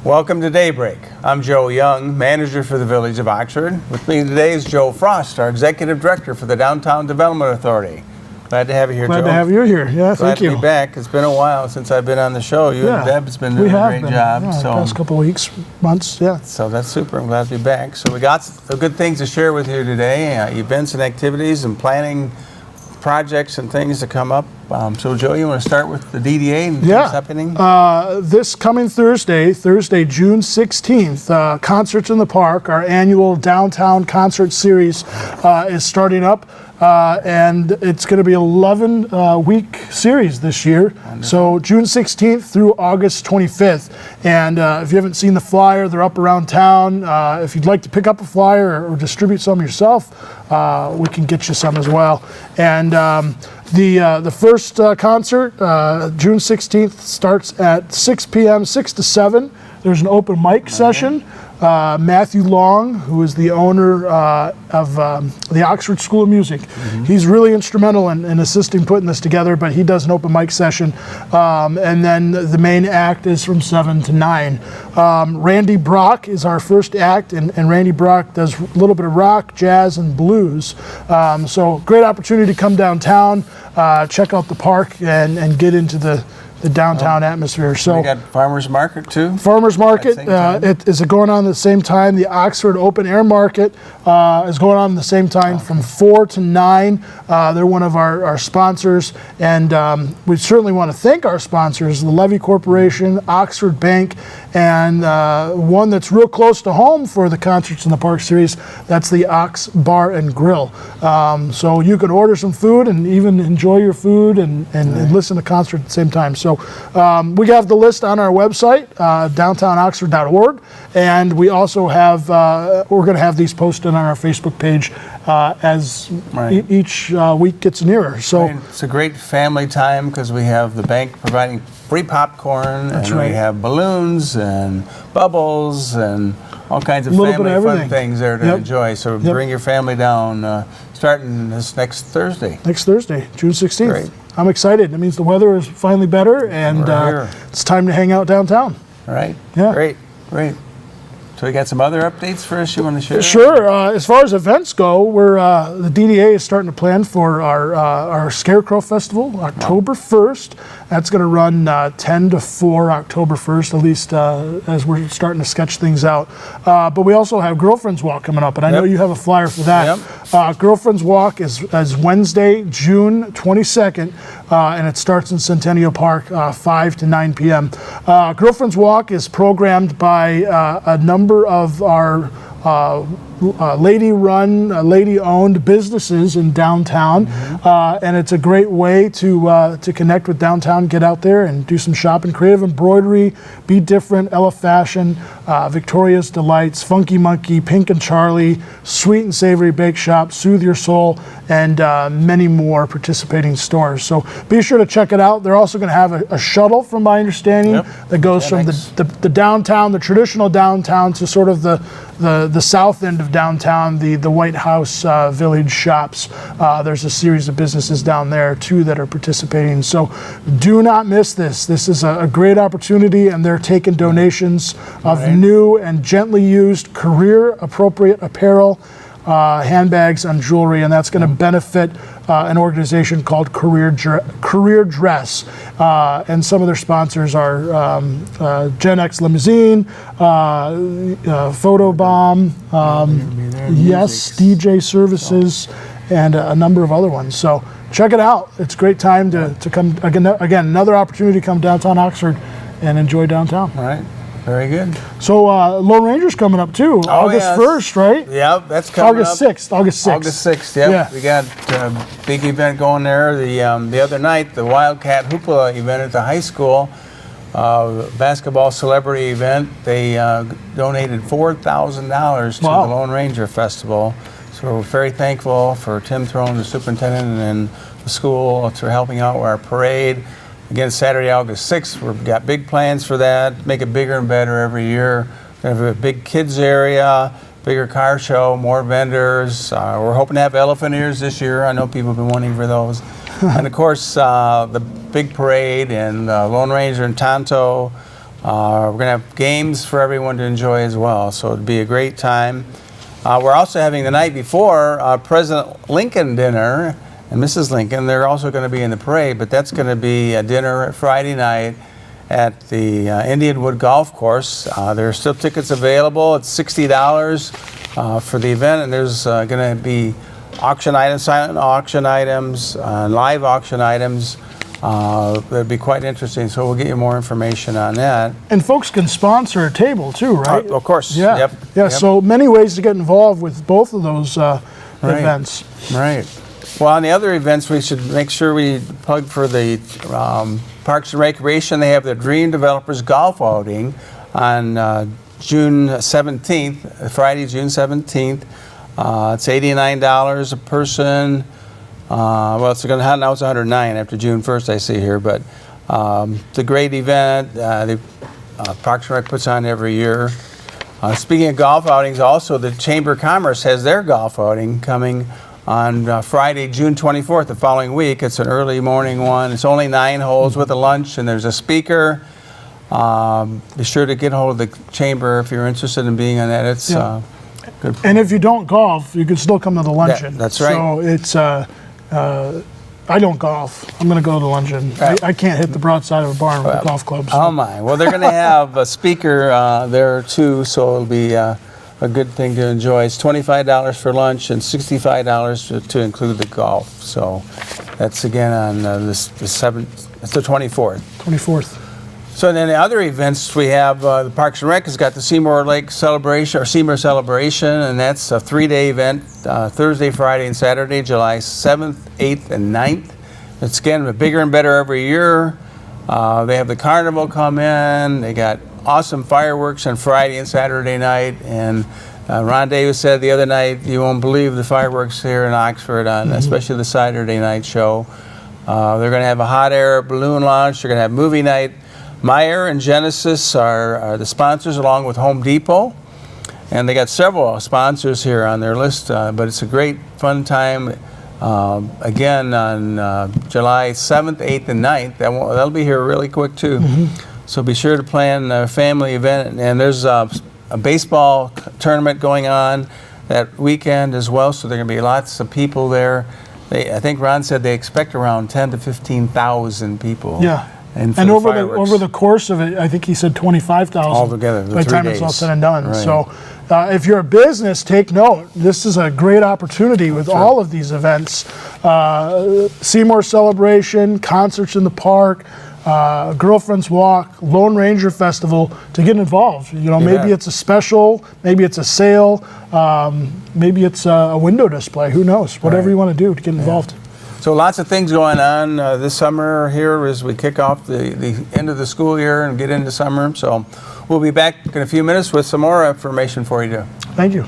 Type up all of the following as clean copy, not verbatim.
Welcome to Daybreak. I'm Joe Young, manager for the Village of Oxford. With me today is Joe Frost, our executive director for the Downtown Development Authority. Glad to have you here, Joe. Glad to have you here. Yeah, thank you. Glad to be back. It's been a while since I've been on the show. You and Deb's been doing a great job. Yeah, the past couple of weeks, months, yeah. So that's super. I'm glad to be back. So we got some good things to share with you today, events and activities and planning projects and things to come up. So Joe, you want to start with the DDA and what's happening? This coming Thursday, June 16th, Concerts in the Park, our annual downtown concert series is starting up. And it's going to be an 11-week series this year. Wonderful. So June 16th through August 25th. And if you haven't seen the flyer, they're up around town. If you'd like to pick up a flyer or distribute some yourself, we can get you some as well. And the first concert, June 16th, starts at 6 p.m., 6 to 7. There's an open mic session. Matthew Long, who is the owner of the Oxford School of Music. Mm-hmm. He's really instrumental in assisting putting this together, but he does an open mic session. And then the main act is from 7 to 9. Randy Brock is our first act, and Randy Brock does a little bit of rock, jazz, and blues. So great opportunity to come downtown, check out the park, and get into the downtown atmosphere. So we got Farmers Market too. Farmers Market is going on at the same time. The Oxford Open Air Market is going on at the same time from 4 to 9. They're one of our sponsors, and we certainly want to thank our sponsors, the Levy Corporation, Oxford Bank, and one that's real close to home for the Concerts in the Park series. That's the Ox Bar and Grill. So you can order some food and even enjoy your food and listen to concert at the same time. So we have the list on our website, downtownoxford.org, and we also have, we're going to have these posted on our Facebook page as each week gets nearer. So it's a great family time because we have the bank providing free popcorn, and we have balloons and bubbles and all kinds of family fun things there to enjoy. So bring your family down starting this next Thursday. Next Thursday, June 16th. Great. I'm excited. It means the weather is finally better, and it's time to hang out downtown. All right. Yeah. Great. So we got some other updates for us you want to share? Sure. As far as events go, we're the DDA is starting to plan for our Scarecrow Festival, October 1st. That's going to run 10 to 4 October 1st, at least as we're starting to sketch things out. But we also have Girlfriend's Walk coming up, and I know you have a flyer for that. Girlfriend's Walk is Wednesday, June 22nd, and it starts in Centennial Park, 5 to 9 p.m. Girlfriend's Walk is programmed by a number of our lady-run, lady-owned businesses in downtown, and it's a great way to connect with downtown, get out there and do some shopping. Creative Embroidery, Be Different, Ella Fashion, Victoria's Delights, Funky Monkey, Pink and Charlie, Sweet and Savory Bake Shop, Soothe Your Soul, and many more participating stores. So be sure to check it out. They're also going to have a shuttle, from my understanding, that goes from the downtown, the traditional downtown, to sort of the south end of downtown, the White House Village shops. There's a series of businesses down there too that are participating. So do not miss this. This is a great opportunity, and they're taking donations of new and gently used career appropriate apparel, handbags, and jewelry, and that's going to benefit an organization called Career Dress. And some of their sponsors are Gen X Limousine, Photobomb, Yes, DJ Services, and a number of other ones. So check it out. It's a great time to come, again, another opportunity to come downtown Oxford and enjoy downtown. All right. Very good. So Lone Ranger's coming up too, August 1st, right? Yeah, that's coming August 6th. August 6th, yeah. We got a big event going there. The other night, the Wildcat Hoopla event at the high school, basketball celebrity event, they donated $4,000 to the Lone Ranger Festival. So we're very thankful for Tim Throne, the superintendent, and the school for helping out with our parade. Again, Saturday, August 6th, we've got big plans for that, make it bigger and better every year. We have a big kids area, bigger car show, more vendors. We're hoping to have elephant ears this year. I know people have been wanting for those. And of course, the big parade and Lone Ranger and Tonto, We're going to have games for everyone to enjoy as well, so it'd be a great time. We're also having the night before President Lincoln dinner and Mrs. Lincoln. They're also going to be in the parade, but that's going to be a dinner Friday night at the Indian Wood Golf Course. There are still tickets available. It's $60 for the event, and there's going to be auction items, silent auction items, live auction items. That'd be quite interesting, so we'll get you more information on that. And folks can sponsor a table too, right? Of course. Yeah. Yep. Yeah. Yep. So many ways to get involved with both of those events. Right. Well, on the other events, we should make sure we plug for the Parks and Recreation. They have the Dream Developers Golf Outing on June 17th, Friday, June 17th. It's $89 a person. Well, it's going to now it's 109 after June 1st. I see here, but it's a great event. Parks and Rec puts on every year. Speaking of golf outings, also the Chamber of Commerce has their golf outing coming on Friday, June 24th, the following week. It's an early morning one. It's only 9 holes with a lunch, and there's a speaker. Be sure to get hold of the Chamber if you're interested in being on that. It's good. And if you don't golf, you can still come to the luncheon. That's right. So it's, I don't golf. I'm going to go to the luncheon. I can't hit the broadside of a barn with a golf club. So. Oh my. Well, they're going to have a speaker there too, so it'll be a good thing to enjoy. It's $25 for lunch and $65 to include the golf. So that's again on the 7th, it's the 24th. 24th. So then the other events we have, the Parks and Rec has got the Seymour Lake Celebration, or Seymour Celebration, and that's a 3-day event, Thursday, Friday, and Saturday, July 7th, 8th, and 9th. It's again bigger and better every year. They have the carnival come in. They got awesome fireworks on Friday and Saturday night, and Ron Davis said the other night, you won't believe the fireworks here in Oxford, on especially the Saturday night show. They're going to have a hot air balloon launch. They're going to have movie night. Meyer and Genesis are the sponsors, along with Home Depot. And they got several sponsors here on their list, but it's a great fun time. Again, on July 7th, 8th, and 9th. That'll be here really quick, too. So be sure to plan a family event. And there's a baseball tournament going on that weekend as well, so there are going to be lots of people there. I think Ron said they expect around 10,000 to 15,000 people. Yeah. And over the course of it, I think he said 25,000 altogether by the time it's all said and done. Right. So if you're a business, take note. This is a great opportunity with all of these events. Seymour Celebration, concerts in the park, Girlfriend's Walk, Lone Ranger Festival, to get involved. You know, maybe it's a special, maybe it's a sale, maybe it's a window display. Who knows? Whatever you want to do to get involved. So lots of things going on this summer here as we kick off the end of the school year and get into summer. So we'll be back in a few minutes with some more information for you. Thank you.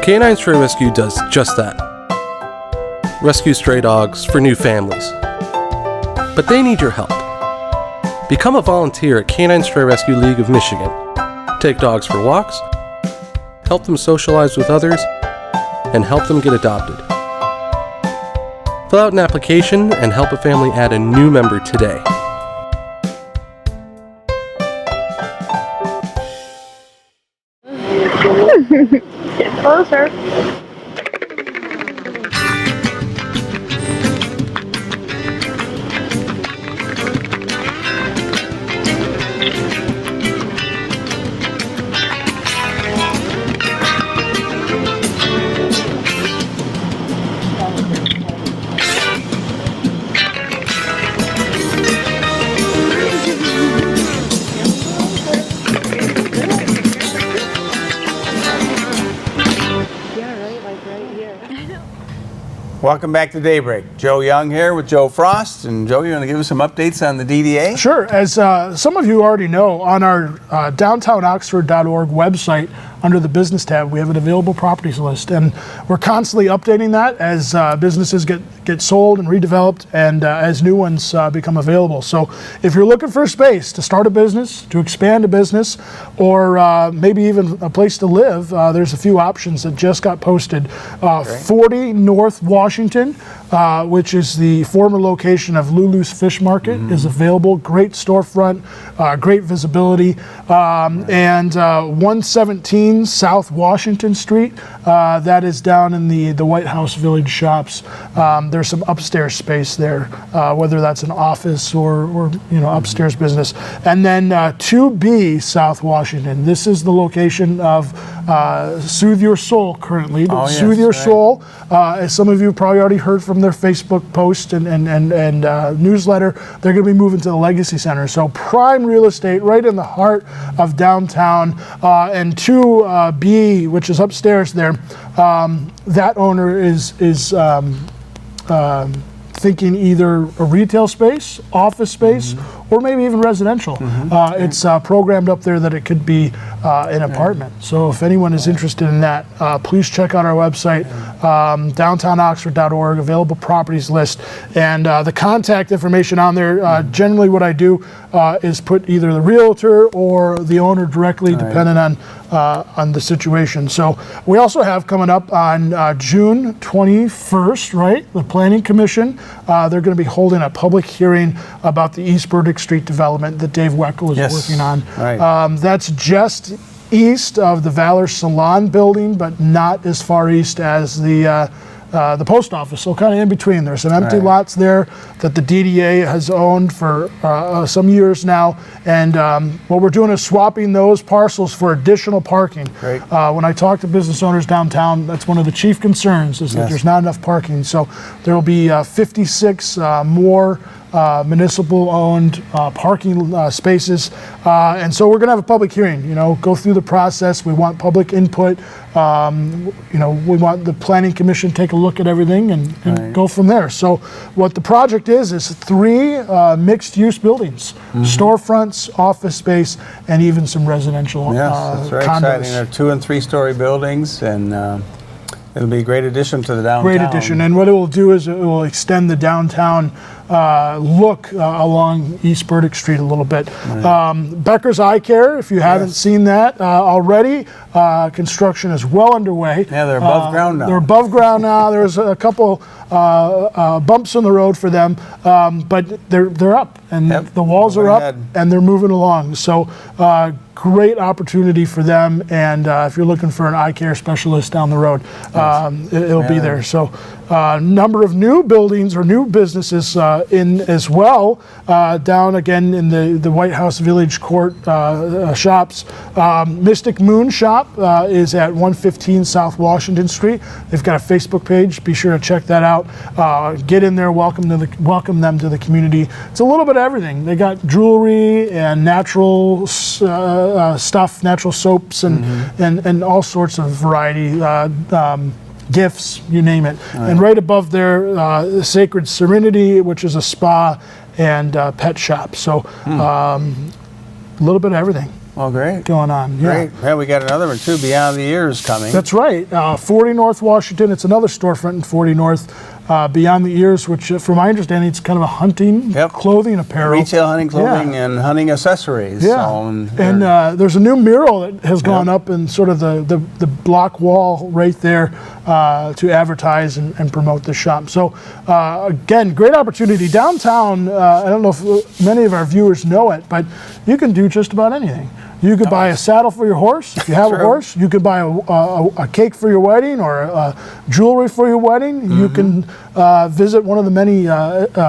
Canine Stray Rescue does just that. Rescue stray dogs for new families. But they need your help. Become a volunteer at Canine Stray Rescue League of Michigan. Take dogs for walks, help them socialize with others, and help them get adopted. Fill out an application and help a family add a new member today. Get closer. Welcome back to Daybreak. Joe Young here with Joe Frost. And Joe, you want to give us some updates on the DDA? Sure. As some of you already know, on our downtownoxford.org website, under the business tab, we have an available properties list, and we're constantly updating that as businesses get sold and redeveloped, and as new ones become available. So if you're looking for a space to start a business, to expand a business, or maybe even a place to live, there's a few options that just got posted. 40 North Washington, which is the former location of Lulu's Fish Market, is available. Great storefront, great visibility, and 117 South Washington Street, that is down in the White House Village shops. There's some upstairs space there, whether that's an office or upstairs business. And then 2B South Washington. This is the location of Soothe Your Soul currently. Soothe Your Soul, as some of you probably already heard from their Facebook post and newsletter, they're going to be moving to the Legacy Center. So prime real estate right in the heart of downtown. And 2B, which is upstairs there, that owner is thinking either a retail space, office space, or maybe even residential. It's programmed up there that it could be an apartment. So if anyone is interested in that, please check out our website, downtownoxford.org, available properties list, and the contact information on there. Generally what I do is put either the realtor or the owner directly, depending on the situation. So we also have coming up on June 21st, right? The Planning Commission, they're going to be holding a public hearing about the East Burdick Street development that Dave Weckel is working on. That's just east of the Valor Salon building, but not as far east as the post office, so kind of in between. There's some empty lots there that the DDA has owned for some years now, and what we're doing is swapping those parcels for additional parking. When I talk to business owners downtown, that's one of the chief concerns, is that there's not enough parking. So there will be 56 more municipal-owned parking spaces, and so we're going to have a public hearing. Go through the process. We want public input. We want the Planning Commission to take a look at everything and go from there. So what the project is 3 mixed-use buildings, storefronts, office space, and even some residential that's very condos. exciting. They're 2- and 3-story buildings, and it'll be a great addition to the downtown. Great addition, and what it will do is it will extend the downtown look along East Burdick Street a little bit. Becker's Eye Care, if you haven't seen that already, construction is well underway. Yeah, they're above ground now. They're above ground now. There's a couple bumps in the road for them, but they're up, and the walls are up, and they're moving along. So great opportunity for them, and if you're looking for an eye care specialist down the road, it'll be there. So number of new buildings or new businesses in as well, down again in the White House Village Court shops. Mystic Moon Shop is at 115 South Washington Street. They've got a Facebook page. Be sure to check that out. Get in there, welcome them to the community. It's a little bit of everything. They got jewelry and natural stuff, natural soaps, and all sorts of variety. Gifts, you name it. And right above there, Sacred Serenity, which is a spa and pet shop. So a little bit of everything. Oh, great. Going on. Great. Yeah, we got another one too, Beyond the Years, coming. That's right. 40 North Washington. It's another storefront in 40 North. Beyond the Ears, which from my understanding, it's kind of a hunting clothing apparel. Retail hunting clothing and hunting accessories. Yeah. So, and there's a new mural that has gone up in sort of the block wall right there to advertise and promote the shop. So again, great opportunity. Downtown, I don't know if many of our viewers know it, but you can do just about anything. You could buy a saddle for your horse, if you have a horse. You could buy a cake for your wedding, or jewelry for your wedding. You can visit one of the many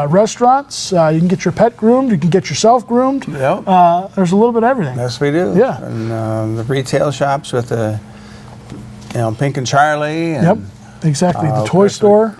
restaurants. You can get your pet groomed. You can get yourself groomed. There's a little bit of everything. Yes, we do. Yeah. And the retail shops with the, Pink and Charlie. And, exactly. The toy store.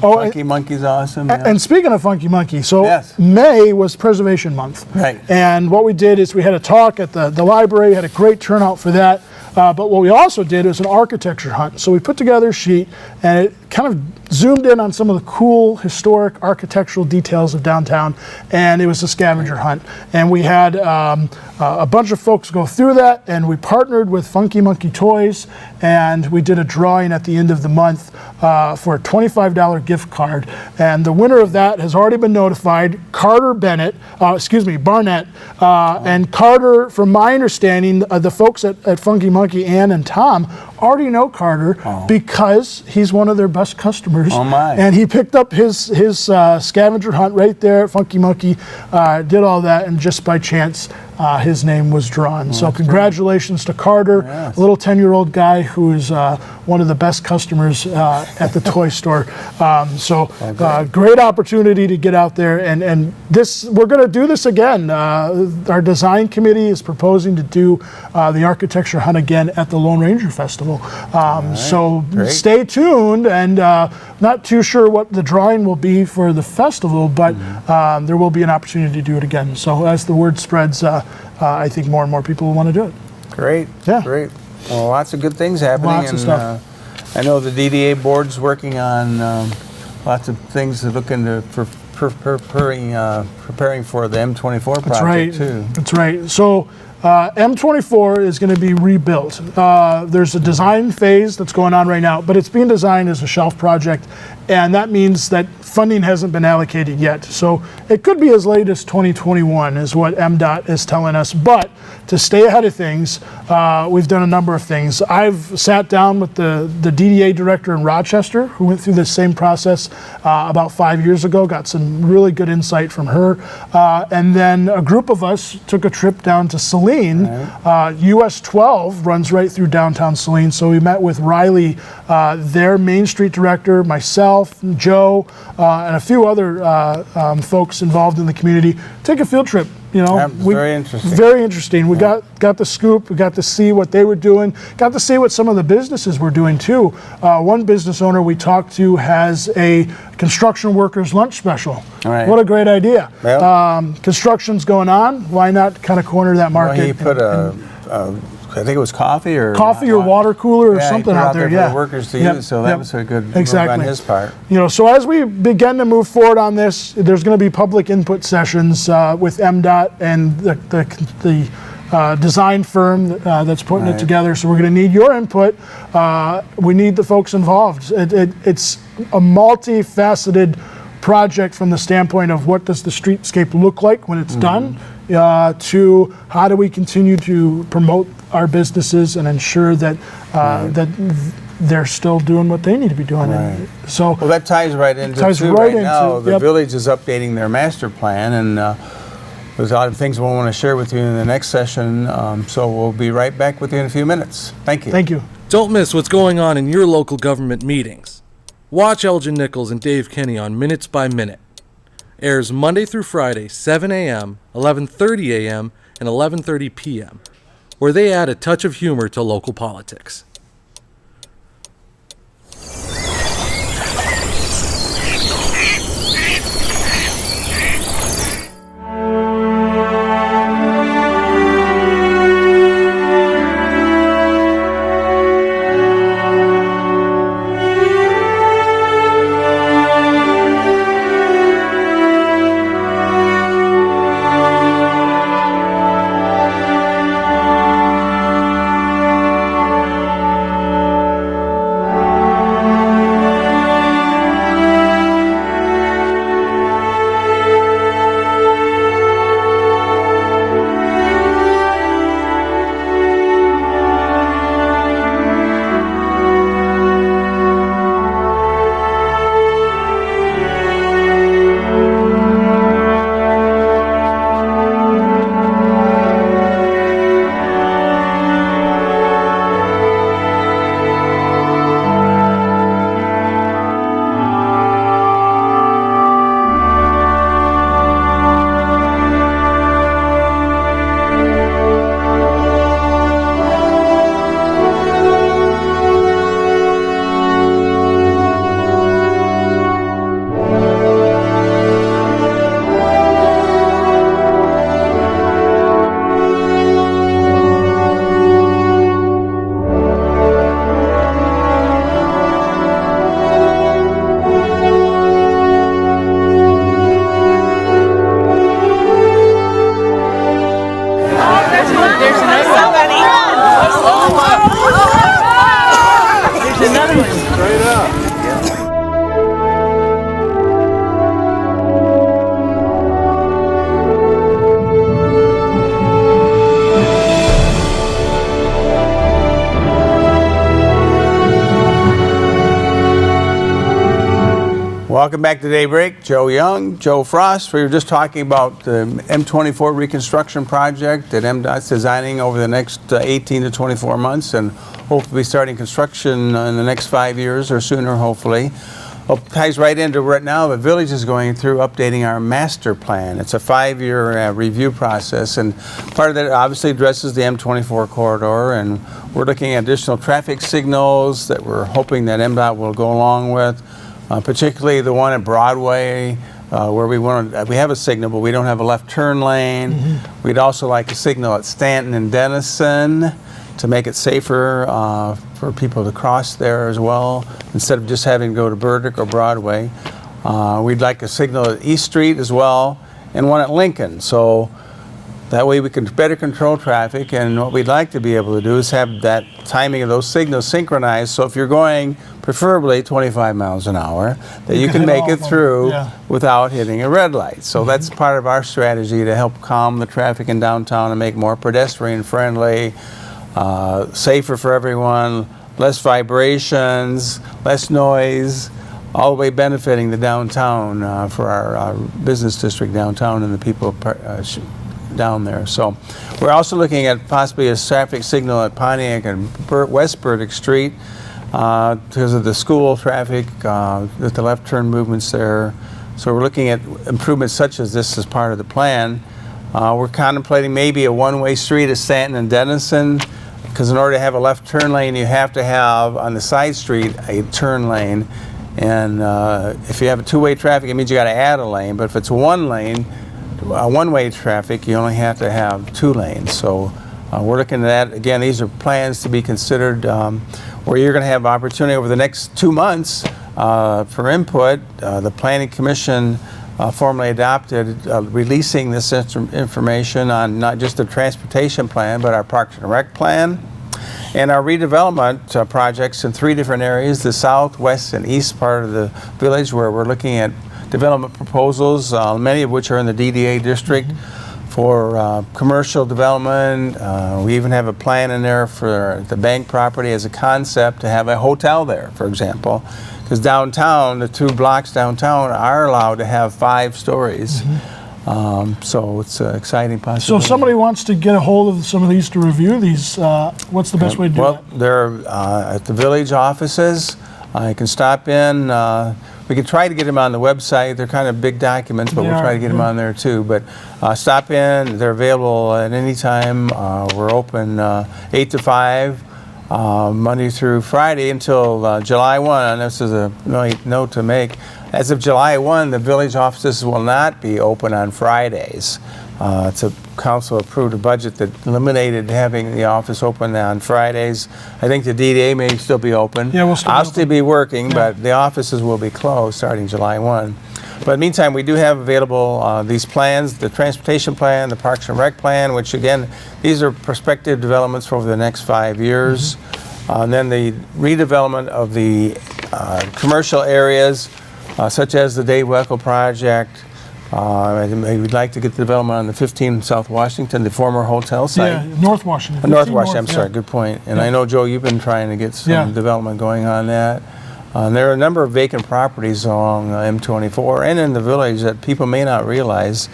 Funky Monkey's awesome. And speaking of Funky Monkey, so May was Preservation Month. Right. And what we did is we had a talk at the library, had a great turnout for that. But what we also did is an architecture hunt. So we put together a sheet, and it kind of zoomed in on some of the cool historic architectural details of downtown, and it was a scavenger hunt. And we had a bunch of folks go through that, and we partnered with Funky Monkey Toys, and we did a drawing at the end of the month for a $25 gift card. And the winner of that has already been notified, Barnett. And Carter, from my understanding, the folks at Funky Monkey, Ann and Tom, already know Carter because he's one of their best customers. Oh my. And he picked up his scavenger hunt right there at Funky Monkey, did all that, and just by chance, his name was drawn. So congratulations to Carter, a little 10-year-old guy who is one of the best customers at the toy store. Great opportunity to get out there, and this, we're going to do this again. Our design committee is proposing to do the architecture hunt again at the Lone Ranger Festival. Great. Stay tuned, and not too sure what the drawing will be for the festival, but there will be an opportunity to do it again. So as the word spreads, I think more and more people will want to do it. Great. Yeah. Great. Well, lots of good things happening. Lots of stuff. I know the DDA board's working on lots of things to look into for preparing for the M24 project too. That's right. So M24 is going to be rebuilt. There's a design phase that's going on right now, but it's being designed as a shelf project, and that means that funding hasn't been allocated yet. So it could be as late as 2021 is what MDOT is telling us. But to stay ahead of things, we've done a number of things. I've sat down with the DDA director in Rochester, who went through this same process about 5 years ago, got some really good insight from her. And then a group of us took a trip down to Saline. US 12 runs right through downtown Saline. So we met with Riley, their Main Street director, myself, Joe, and a few other folks involved in the community. Take a field trip. You know, very interesting. Very interesting. We got the scoop. We got to see what they were doing. Got to see what some of the businesses were doing too. One business owner we talked to has a construction workers lunch special. Right. What a great idea. Well, Construction's going on. Why not kind of corner that market? well, he put I think it was coffee or water cooler or something out out there. for the workers to use. So that was a good move on his part. You know, so as we begin to move forward on this, there's going to be public input sessions with MDOT and the design firm that's putting it together. So we're going to need your input. We need the folks involved. It's a multifaceted project from the standpoint of what does the streetscape look like when it's done, to how do we continue to promote our businesses and ensure that that they're still doing what they need to be doing. Right. So well, that ties right into now. The village is updating their master plan, and there's a lot of things we'll want to share with you in the next session. So we'll be right back with you in a few minutes. Thank you. Thank you. Don't miss what's going on in your local government meetings. Watch Elgin Nichols and Dave Kenny on Minutes by Minute. Airs Monday through Friday, 7 a.m., 11:30 a.m., and 11:30 p.m., where they add a touch of humor to local politics. Welcome back to Daybreak. Joe Young, Joe Frost. We were just talking about the M24 reconstruction project that MDOT's designing over the next 18 to 24 months, and hope to be starting construction in the next 5 years or sooner, hopefully. Well, ties right into right now the village is going through updating our master plan. It's a 5-year review process, and part of that obviously addresses the M24 corridor, and we're looking at additional traffic signals that we're hoping that MDOT will go along with, particularly the one at Broadway where we have a signal, but we don't have a left turn lane. We'd also like a signal at Stanton and Denison to make it safer for people to cross there as well, instead of just having to go to Burdick or Broadway. We'd like a signal at East Street as well, and one at Lincoln. So that way we can better control traffic, and what we'd like to be able to do is have that timing of those signals synchronized, so if you're going preferably 25 miles an hour, that you can make it through without hitting a red light. So that's part of our strategy to help calm the traffic in downtown and make more pedestrian friendly, safer for everyone, less vibrations, less noise, all the way benefiting the downtown for our business district downtown and the people down there. So we're also looking at possibly a traffic signal at Pontiac and West Burdick Street because of the school traffic, with the left turn movements there. So we're looking at improvements such as this as part of the plan. We're contemplating maybe a one-way street at Stanton and Denison, because in order to have a left turn lane, you have to have on the side street a turn lane. And if you have a two-way traffic, it means you got to add a lane. But if it's one lane, one-way traffic, you only have to have 2 lanes. So we're looking at that. Again, these are plans to be considered where you're going to have opportunity over the next 2 months for input. The Planning Commission formally adopted releasing this information on not just the transportation plan, but our Parks and Rec plan and our redevelopment projects in 3 different areas, the south, west, and east part of the village, where we're looking at development proposals, many of which are in the DDA district for commercial development. We even have a plan in there for the bank property as a concept to have a hotel there, for example. Because downtown, the 2 blocks downtown are allowed to have 5 stories. So it's an exciting possibility. So if somebody wants to get a hold of some of these to review these, what's the best way to do that? Well, they're at the village offices. You can stop in. We can try to get them on the website. They're kind of big documents, but we'll try to get them on there too. But stop in. They're available at any time. We're open 8 to 5, Monday through Friday until July 1. And this is a note to make. As of July 1, the village offices will not be open on Fridays. It's a council-approved budget that eliminated having the office open on Fridays. I think the DDA may still be open. Yeah, I'll still be working, but the offices will be closed starting July 1. But in the meantime, we do have available these plans, the transportation plan, the Parks and Rec plan, which again, these are prospective developments for over the next 5 years. And then the redevelopment of the commercial areas, such as the Daybreak project. We'd like to get the development on the 15 South Washington, the former hotel site. Yeah, North Washington. North Washington, I'm sorry, good point. And I know, Joe, you've been trying to get some development going on that. And there are a number of vacant properties along M24 and in the village that people may not realize.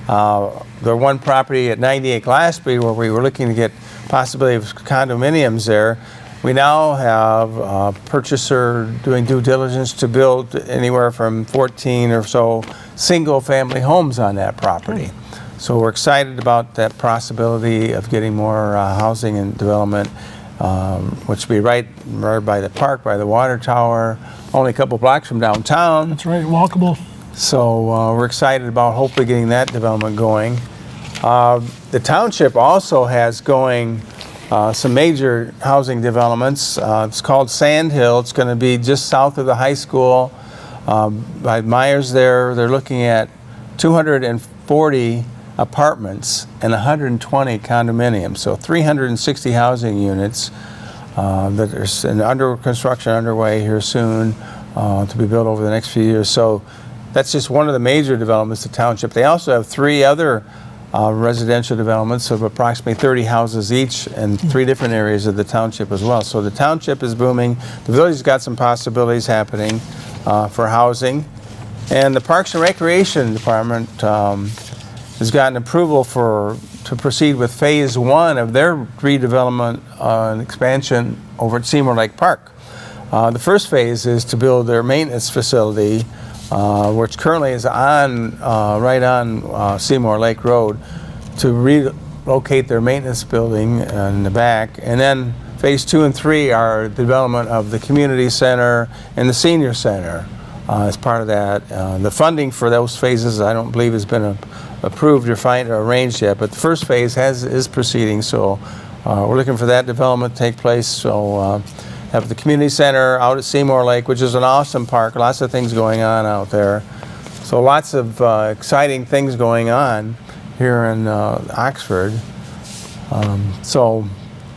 There's one property at 98 Glassby where we were looking to get possibility of condominiums there. We now have a purchaser doing due diligence to build anywhere from 14 or so single-family homes on that property. So we're excited about that possibility of getting more housing and development, which will be right by the park, by the water tower, only a couple blocks from downtown. That's right, walkable. So we're excited about hopefully getting that development going. The township also has going some major housing developments. It's called Sand Hill. It's going to be just south of the high school. By Myers there, they're looking at 240 apartments and 120 condominiums, so 360 housing units that are under construction underway here soon to be built over the next few years. So that's just one of the major developments of the township. They also have 3 other residential developments of approximately 30 houses each in 3 different areas of the township as well. So the township is booming. The village has got some possibilities happening for housing. And the Parks and Recreation Department has gotten approval to proceed with phase 1 of their redevelopment and expansion over at Seymour Lake Park. The first phase is to build their maintenance facility, which currently is right on Seymour Lake Road, to relocate their maintenance building in the back. And then phase 2 and 3 are the development of the community center and the senior center as part of that. The funding for those phases, I don't believe, has been approved or arranged yet, but the first phase is proceeding, so we're looking for that development to take place. So have the community center out at Seymour Lake, which is an awesome park, lots of things going on out there. So lots of exciting things going on here in Oxford. So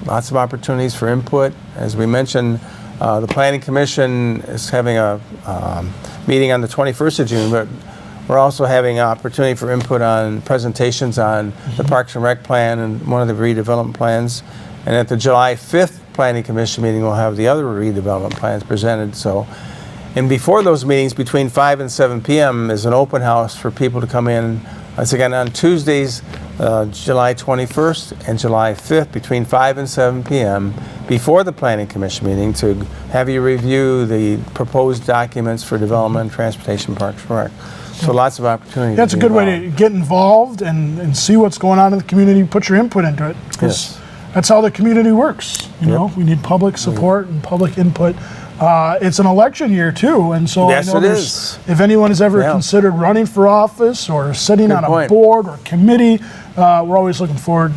lots of opportunities for input. As we mentioned, the Planning Commission is having a meeting on the 21st of June, but we're also having an opportunity for input on presentations on the Parks and Rec plan and one of the redevelopment plans. And at the July 5th Planning Commission meeting, we'll have the other redevelopment plans presented. So, and before those meetings, between 5 and 7 p.m. is an open house for people to come in. Once again, on Tuesdays, July 21st and July 5th, between 5 and 7 p.m., before the Planning Commission meeting, to have you review the proposed documents for development and transportation, parks and rec. So lots of opportunities. That's a good way to get involved and see what's going on in the community, put your input into it. Yes. That's how the community works. You know, we need public support and public input. It's an election year too, and so yes, I know it is. if anyone has ever considered running for office or sitting on a point. board or committee, we're always looking for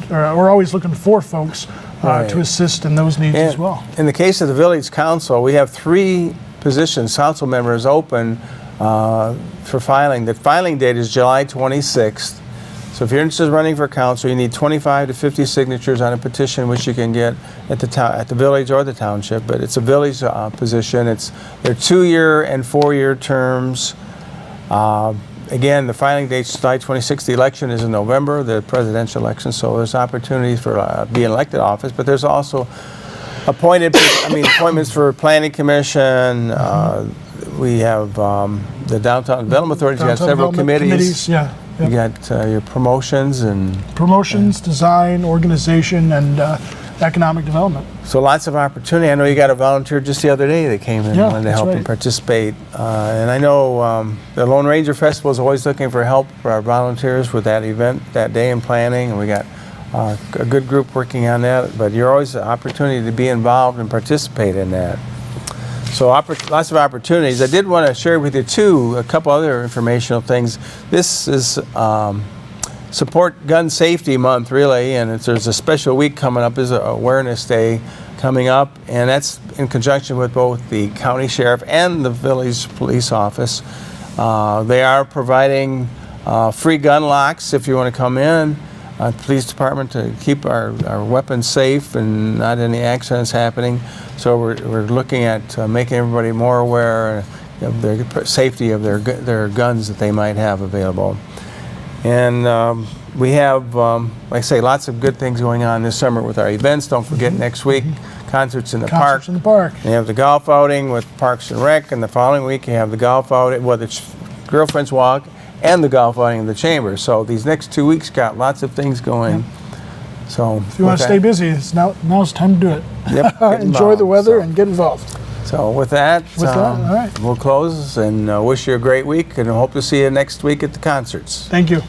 folks to assist in those needs as well. In the case of the Village Council, we have 3 positions, council members, open for filing. The filing date is July 26th. So if you're interested in running for council, you need 25 to 50 signatures on a petition, which you can get at the village or the township. But it's a village position. They're 2-year and 4-year terms. Again, the filing date's July 26th. The election is in November, the presidential election. So there's opportunities for being elected office. But there's also appointments for Planning Commission. We have the Downtown Development Authority. You got several committees. You got your promotions design, organization, and economic development. So lots of opportunity. I know you got a volunteer just the other day that came in and wanted to help and participate. And I know the Lone Ranger Festival is always looking for help for our volunteers with that event that day in planning, and we got a good group working on that. But you're always an opportunity to be involved and participate in that. So lots of opportunities. I did want to share with you a couple other informational things. This is Support Gun Safety Month, really, and there's a special week coming up. There's an Awareness Day coming up, and that's in conjunction with both the county sheriff and the village police office. They are providing free gun locks if you want to come in. Police department to keep our weapons safe and not any accidents happening. So we're looking at making everybody more aware of the safety of their guns that they might have available. And we have, like I say, lots of good things going on this summer with our events. Don't forget next week, concerts in the park. You have the golf outing with Parks and Rec, and the following week you have the golf outing, the Girlfriend's Walk, and the golf outing in the chamber. So these next 2 weeks got lots of things going. So if you want to stay busy, now's the time to do it. Yep, enjoy the weather and get involved. So with that, all right. we'll close and wish you a great week, and hope to see you next week at the concerts. Thank you.